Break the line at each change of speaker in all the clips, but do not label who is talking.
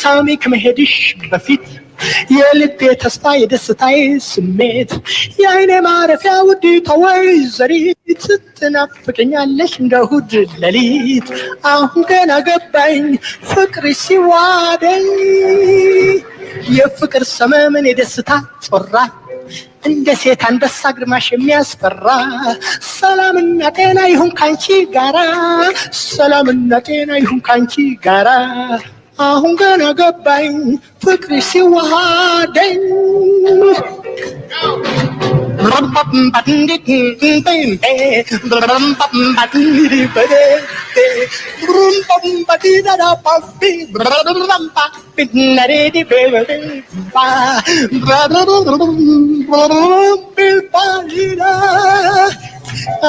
ሳሚ ከመሄድሽ በፊት የልቤ ተስፋ የደስታዬ ስሜት የአይኔ ማረፊያ ውዲቷ ወይዘሪት ትናፍቀኛለሽ እንደ እሑድ ሌሊት አሁን ገና ገባኝ ፍቅርሽ ሲዋደኝ የፍቅር ሰመመን የደስታ ጮራ እንደ ሴት አንበሳ ግርማሽ የሚያስፈራ ሰላምና ጤና ይሁን ካንቺ ጋራ ሰላምና ጤና ይሁን ካንቺ ጋራ አሁን ገና ገባኝ ፍቅርሽ ሲዋሃደኝ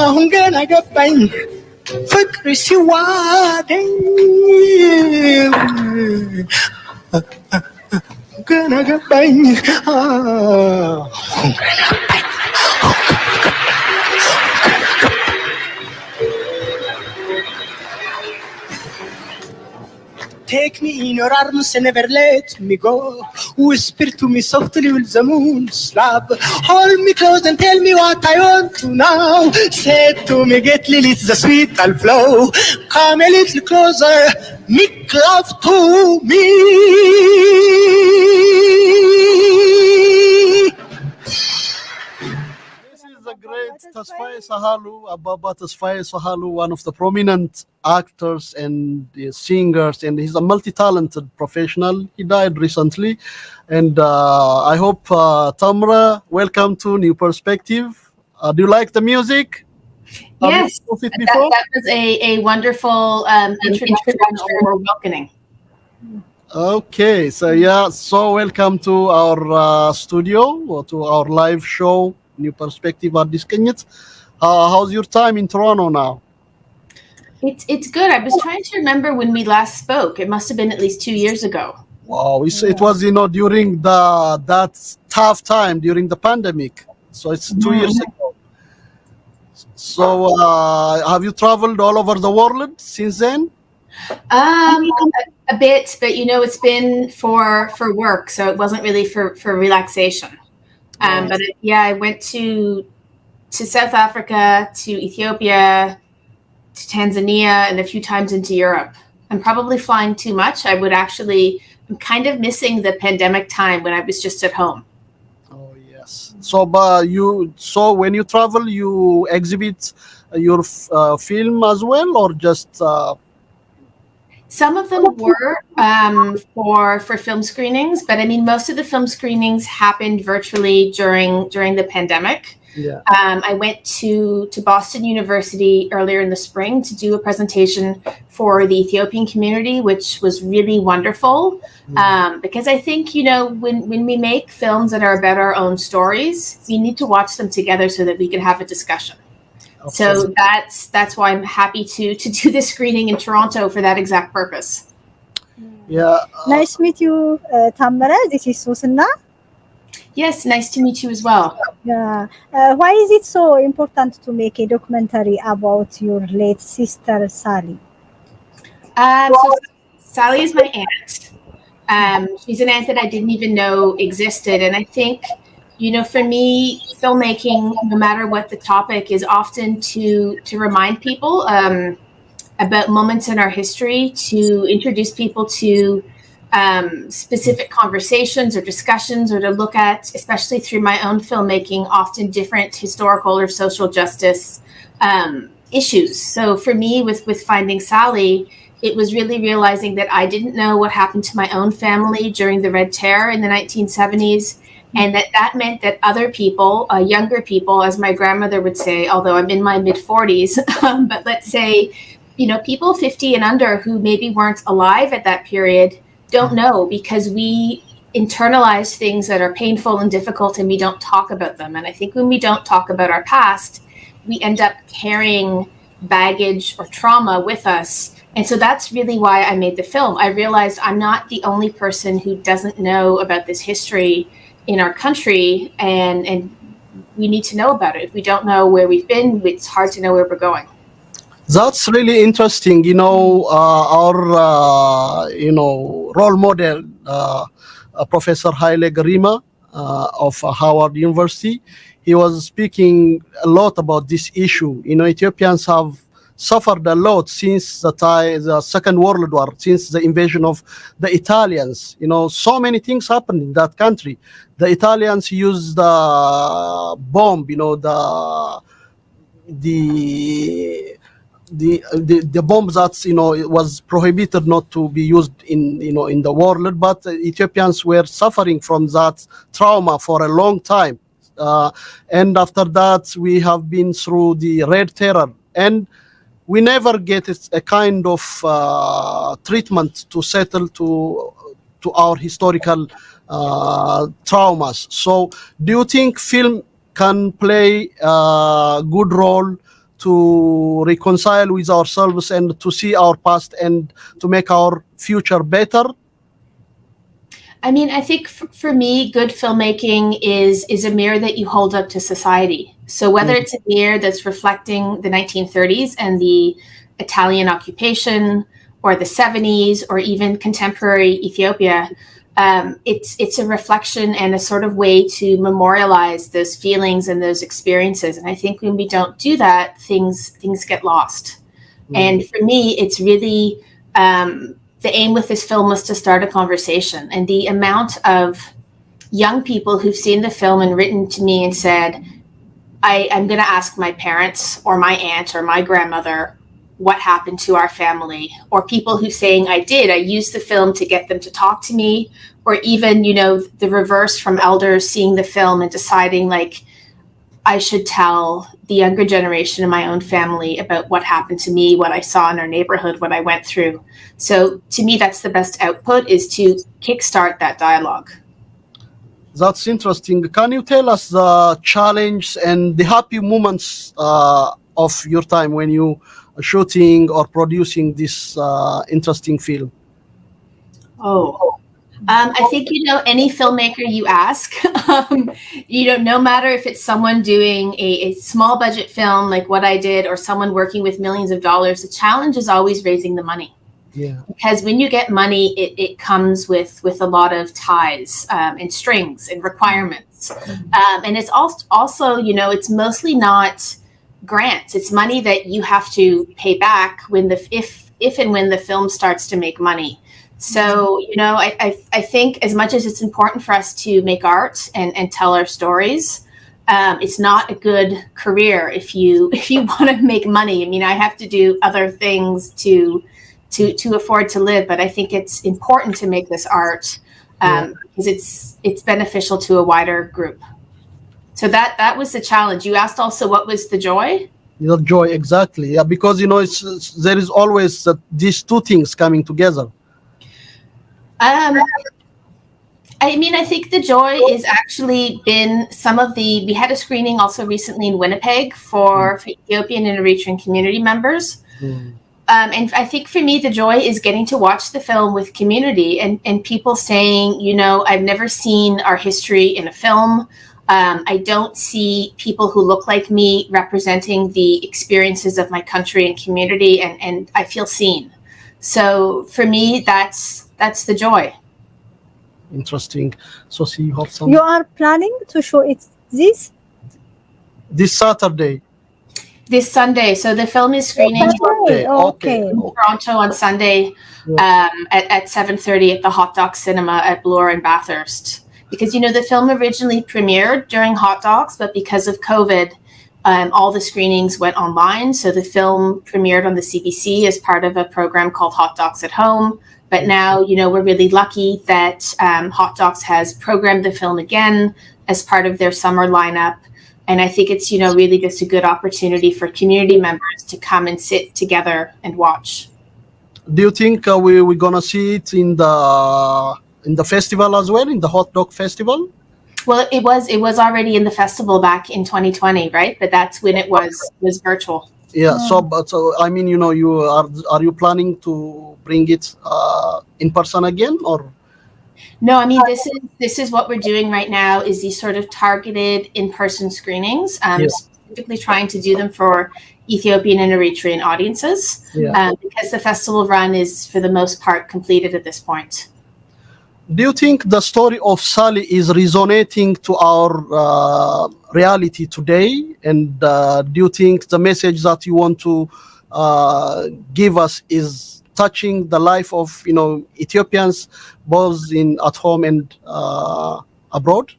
አሁን ገና ገባኝ ፍቅርሽ ሲዋደኝ ገና ገባኝ Take me in your arms and never let me go. Whisper to me softly with the moon's love. Hold me close and tell me what I want to know. Say to me gently, let the sweet will flow. Come a little closer, make love to me.
The great Tasfaye Sahalu, Ababa Tasfaye Sahalu, one of the prominent actors and singers, and he's a multi-talented professional. He died recently, and I hope Tamara, welcome to New Perspective. Do you like the music?
Yes, that was a wonderful introduction or welcoming.
Okay, so welcome to our studio or to our live show. New Perspective Aዲስቅኝት. How's your time in Toronto now?
It's good. I was trying to remember when we last spoke. It must have been at least 2 years ago.
Wow, it was during that tough time during the pandemic. So it's 2 years ago. So have you traveled all over the world since then?
A bit, but it's been for work, so it wasn't really for relaxation. But I went to South Africa, to Ethiopia, to Tanzania, and a few times into Europe. I'm probably flying too much. I'm kind of missing the pandemic time when I was just at home.
Oh yes. So when you travel, you exhibit your film as well, or just?
Some of them were for film screenings, but I mean, most of the film screenings happened virtually during the pandemic.
Yeah.
I went to Boston University earlier in the spring to do a presentation for the Ethiopian community, which was really wonderful. Because I think, when we make films that are about our own stories, we need to watch them together so that we can have a discussion. Okay. So that's why I'm happy to do this screening in Toronto for that exact purpose.
Yeah.
Nice to meet you, Tamara. This is Susanna.
Yes, nice to meet you as well.
Yeah. Why is it so important to make a documentary about your late sister, Sally?
So Sally is my aunt. She's an aunt that I didn't even know existed. And I think, for me, filmmaking, no matter what the topic, is often to remind people about moments in our history, to introduce people to specific conversations or discussions, or to look at, especially through my own filmmaking, often different historical or social justice issues. So for me, with Finding Sally, it was really realizing that I didn't know what happened to my own family during the Red Terror in the 1970s. And that meant that other people, younger people, as my grandmother would say, although I'm in my mid-40s, but let's say, people 50 and under who maybe weren't alive at that period don't know, because we internalize things that are painful and difficult and we don't talk about them. And I think when we don't talk about our past, we end up carrying baggage or trauma with us. And so that's really why I made the film. I realized I'm not the only person who doesn't know about this history in our country, and we need to know about it. If we don't know where we've been, it's hard to know where we're going.
That's really interesting. Our role model, Professor Haile Garima of Howard University, he was speaking a lot about this issue. Ethiopians have suffered a lot since the Second World War, since the invasion of the Italians. So many things happened in that country. The Italians used the bomb, the the bombs that it was prohibited not to be used in the world, but Ethiopians were suffering from that trauma for a long time, and after that we have been through the Red Terror, and we never get a kind of treatment to settle to our historical traumas. So do you think film can play a good role to reconcile with ourselves and to see our past and to make our future better?
I mean, I think for me, good filmmaking is a mirror that you hold up to society. So whether it's a mirror that's reflecting the 1930s and the Italian occupation, or the 70s, or even contemporary Ethiopia, it's a reflection and a sort of way to memorialize those feelings and those experiences. And I think when we don't do that, things get lost. And for me, it's really the aim with this film was to start a conversation. And the amount of young people who've seen the film and written to me and said, I'm going to ask my parents or my aunt or my grandmother what happened to our family, or people who saying I used the film to get them to talk to me, or even, the reverse from elders seeing the film and deciding like I should tell the younger generation in my own family about what happened to me, what I saw in our neighborhood, what I went through. So to me, that's the best output, is to kickstart that dialogue.
That's interesting. Can you tell us the challenge and the happy moments of your time when you are shooting or producing this interesting film?
I think, any filmmaker you ask, no matter if it's someone doing a small budget film like what I did, or someone working with millions of dollars, the challenge is always raising the money.
Yeah.
Because when you get money, it comes with a lot of ties and strings and requirements. And it's also, it's mostly not grants. It's money that you have to pay back if and when the film starts to make money. So, I think as much as it's important for us to make art and tell our stories, it's not a good career if you want to make money. I mean, I have to do other things to afford to live, but I think it's important to make this art because it's beneficial to a wider group. So that was the challenge. You asked also what was the joy?
The joy, exactly. Yeah, because there is always these two things coming together.
I think the joy is actually been we had a screening also recently in Winnipeg for Ethiopian and Eritrean community members. And I think for me, the joy is getting to watch the film with community and people saying, I've never seen our history in a film. I don't see people who look like me representing the experiences of my country and community, and I feel seen. So for me, that's the joy.
Interesting. So see, you have some.
You are planning to show it this
Saturday.
This Sunday. So the film is screening
okay.
in Toronto on Sunday at 7:30 at the Hot Docs Cinema at Bloor and Bathurst. Because, the film originally premiered during Hot Docs, but because of COVID, all the screenings went online. So the film premiered on the CBC as part of a program called Hot Docs at Home. But now, we're really lucky that Hot Docs has programmed the film again as part of their summer lineup. And I think it's, really just a good opportunity for community members to come and sit together and watch.
Do you think we're going to see it in the festival as well, in the Hot Dog Festival?
Well, it was already in the festival back in 2020, right? But that's when it was virtual.
Yeah. So I mean, are you planning to bring it in person again, or?
No, I mean, this is what we're doing right now, is these sort of targeted in-person screenings, specifically trying to do them for Ethiopian and Eritrean audiences, because the festival run is, for the most part, completed at this point.
Do you think the story of Sally is resonating to our reality today? And do you think the message that you want to give us is touching the life of Ethiopians, both at home and abroad?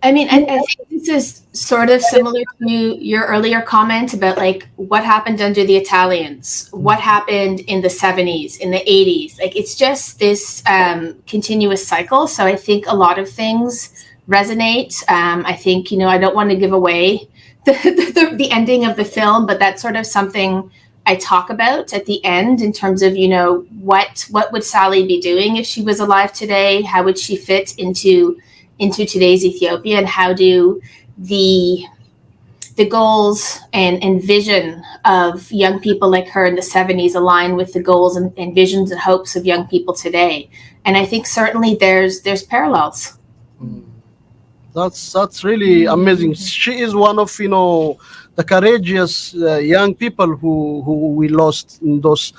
I mean, I think this is sort of similar to your earlier comment about like what happened under the Italians, what happened in the 70s, in the 80s. Like it's just this continuous cycle. So I think a lot of things resonate. I think, I don't want to give away the ending of the film, but that's sort of something I talk about at the end in terms of, what would Sally be doing if she was alive today? How would she fit into today's Ethiopia, and how do the goals and vision of young people like her in the 70s align with the goals and visions and hopes of young people today? And I think certainly there's parallels.
That's really amazing. She is one of the courageous young people who we lost in those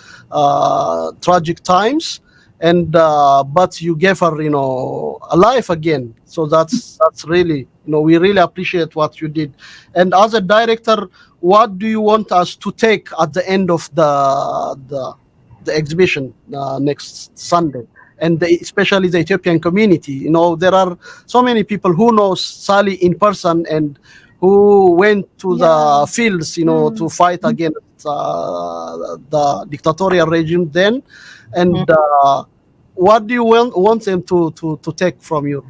tragic times. And but you gave her a life again, so that's really we really appreciate what you did. And as a director, what do you want us to take at the end of the exhibition next Sunday, and especially the Ethiopian community? There are so many people who know Sally in person and who went to the fields to fight against the dictatorial regime then. And what do you want them to take from you?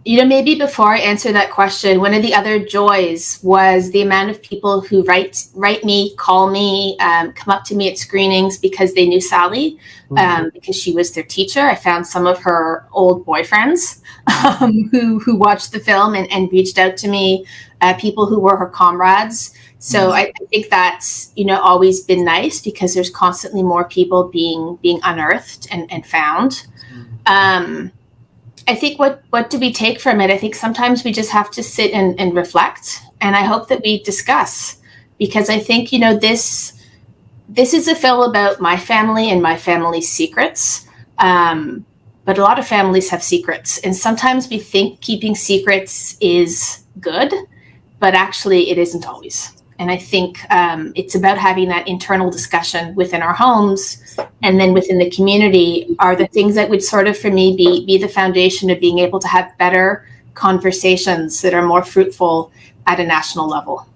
Maybe before I answer that question, one of the other joys was the amount of people who write me, call me, come up to me at screenings because they knew Sally, because she was their teacher. I found some of her old boyfriends who watched the film and reached out to me, people who were her comrades. So I think that's, always been nice because there's constantly more people being unearthed and found. I think what do we take from it? I think sometimes we just have to sit and reflect. And I hope that we discuss, because I think, this is a film about my family and my family's secrets. But a lot of families have secrets. And sometimes we think keeping secrets is good, but actually it isn't always. And I think it's about having that internal discussion within our homes and then within the community are the things that would sort of, for me, be the foundation of being able to have better conversations that are more fruitful at a national level.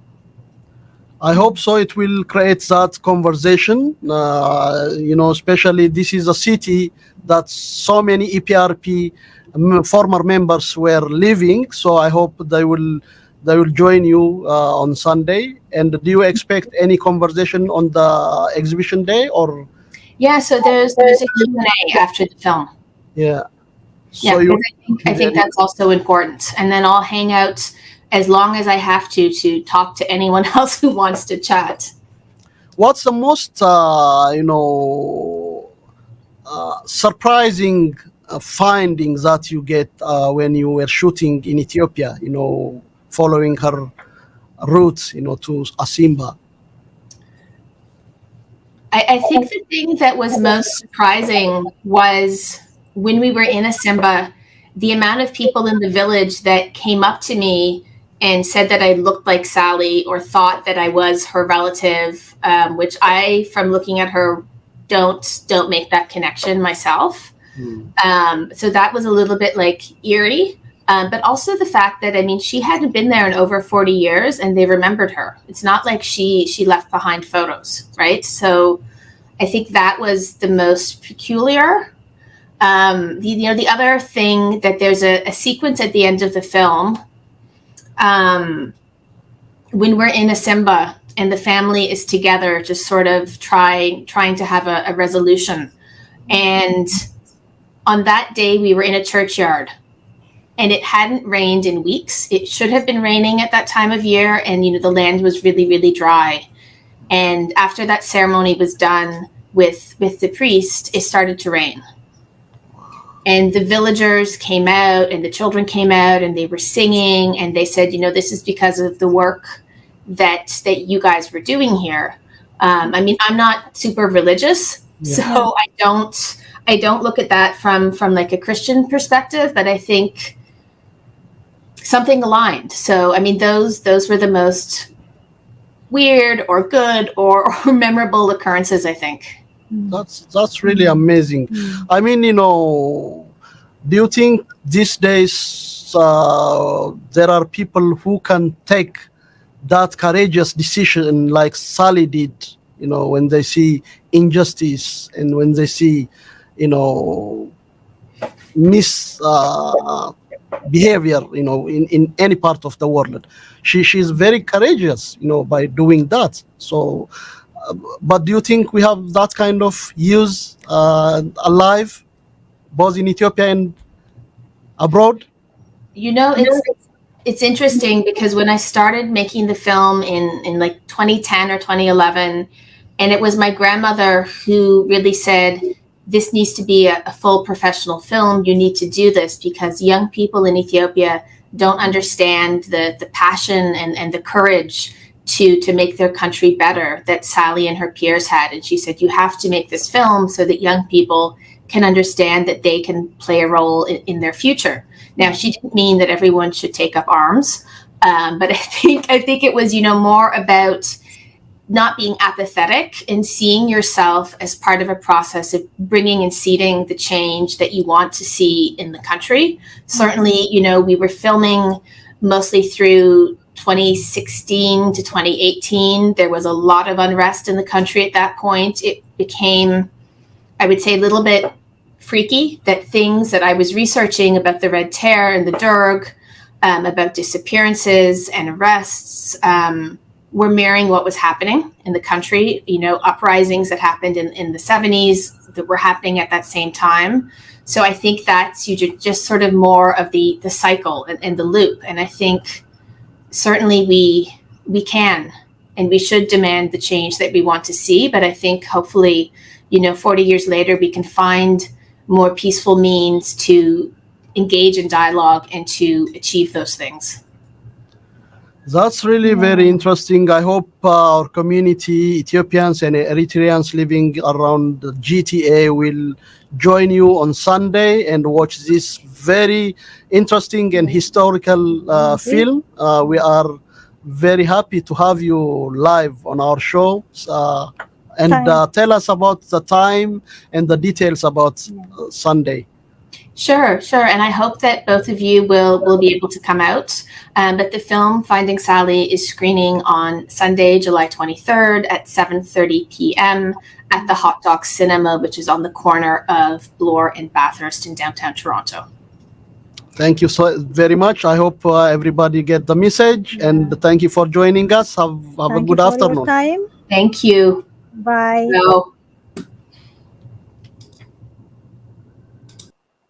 I hope so. It will create that conversation. Especially this is a city that so many EPRP former members were living. So I hope they will join you on Sunday. And do you expect any conversation on the exhibition day or?
Yeah, so there's a Q&A after the film.
Yeah.
So yeah, I think that's also important. And then I'll hang out as long as I have to talk to anyone else who wants to chat.
What's the most, surprising findings that you get when you were shooting in Ethiopia, following her route, to Asimba?
I think the thing that was most surprising was when we were in Asimba, the amount of people in the village that came up to me and said that I looked like Sally or thought that I was her relative, which I, from looking at her, don't make that connection myself. So that was a little bit like eerie. But also the fact that, she hadn't been there in over 40 years and they remembered her. It's not like she left behind photos, right? So I think that was the most peculiar. The other thing that there's a sequence at the end of the film when we're in Asimba and the family is together, just sort of trying to have a resolution. And on that day, we were in a churchyard. And it hadn't rained in weeks. It should have been raining at that time of year. And, the land was really, really dry. And after that ceremony was done with the priest, it started to rain. And the villagers came out and the children came out and they were singing. And they said, this is because of the work that you guys were doing here. I mean, I'm not super religious, so I don't look at that from like a Christian perspective, but I think something aligned. So, I mean, those were the most weird or good or memorable occurrences, I think.
That's really amazing. I mean, do you think these days there are people who can take that courageous decision like Sally did, when they see injustice and when they see, behavior, in any part of the world? She's very courageous, by doing that. So, but do you think we have that kind of youth alive, both in Ethiopia and abroad?
It's interesting because when I started making the film in like 2010 or 2011, and it was my grandmother who really said, this needs to be a full professional film. You need to do this because young people in Ethiopia don't understand the passion and the courage to make their country better that Sally and her peers had. And she said, you have to make this film so that young people can understand that they can play a role in their future. Now, she didn't mean that everyone should take up arms, but I think it was, more about not being apathetic and seeing yourself as part of a process of bringing and seeding the change that you want to see in the country. Certainly, we were filming mostly through 2016 to 2018. There was a lot of unrest in the country at that point. It became, I would say, a little bit freaky that things that I was researching about the Red Terror and the Derg, about disappearances and arrests, were mirroring what was happening in the country. Uprisings that happened in the 70s that were happening at that same time. So I think that's just sort of more of the cycle and the loop. And I think certainly we can and we should demand the change that we want to see. But I think hopefully, 40 years later, we can find more peaceful means to engage in dialogue and to achieve those things.
That's really very interesting. I hope our community, Ethiopians and Eritreans living around the GTA, will join you on Sunday and watch this very interesting and historical film. We are very happy to have you live on our show. And tell us about the time and the details about Sunday.
Sure. And I hope that both of you will be able to come out. But the film Finding Sally is screening on Sunday, July 23rd at 7:30 p.m. at the Hot Dog Cinema, which is on the corner of Bloor and Bathurst in downtown Toronto.
Thank you so very much. I hope everybody get the message, and thank you for joining us. Have a good afternoon.
Time.
Thank you.
Bye.
So,